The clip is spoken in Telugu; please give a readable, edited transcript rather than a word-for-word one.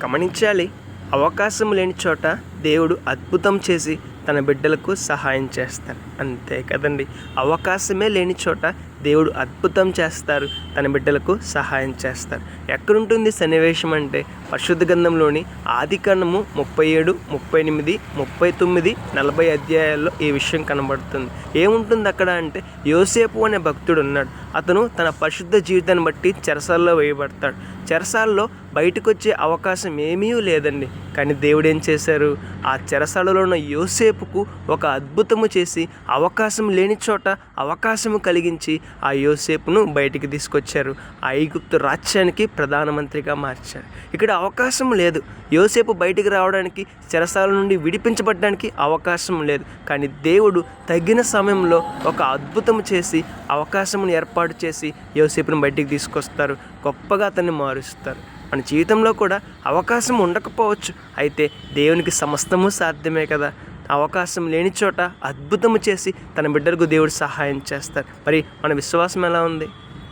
గమనించాలి. అవకాశం లేని చోట దేవుడు అద్భుతం చేసి తన బిడ్డలకు సహాయం చేస్తారు. అంతే కదండి. అవకాశమే లేని చోట దేవుడు అద్భుతం చేస్తారు, తన బిడ్డలకు సహాయం చేస్తారు. ఎక్కడుంటుంది సన్నివేశం అంటే పరిశుద్ధ గ్రంథంలోని ఆదికాండము 37, 38, 39, 40 అధ్యాయాల్లో ఈ విషయం కనబడుతుంది. ఏముంటుంది అక్కడ అంటే యోసేపు అనే భక్తుడు ఉన్నాడు. అతను తన పరిశుద్ధ జీవితాన్ని బట్టి చెరసాల్లో వేయబడతాడు. చెరసాల్లో బయటకు వచ్చే అవకాశం ఏమీ లేదండి. కానీ దేవుడు ఏం చేశారు? ఆ చెరసాలలో ఉన్న యోసేపుకు ఒక అద్భుతము చేసి అవకాశం లేని చోట అవకాశము కలిగించి ఆ యోసేపును బయటికి తీసుకొచ్చారు. ఆ ఐగుప్తు రాజ్యానికి ప్రధానమంత్రిగా మార్చారు. ఇక్కడ అవకాశం లేదు. యోసేపు బయటికి రావడానికి, చెరసాల నుండి విడిపించబడడానికి అవకాశం లేదు. కానీ దేవుడు తగిన సమయంలో ఒక అద్భుతం చేసి అవకాశమును ఏర్పాటు చేసి యోసేపును బయటికి తీసుకొస్తారు. గొప్పగా అతన్ని మారుస్తారు. మన జీవితంలో కూడా అవకాశం ఉండకపోవచ్చు, అయితే దేవునికి సమస్తము సాధ్యమే కదా. అవకాశం లేని చోట అద్భుతము చేసి తన బిడ్డలకు దేవుడు సహాయం చేస్తారు. మరి మన విశ్వాసం ఎలా ఉంది?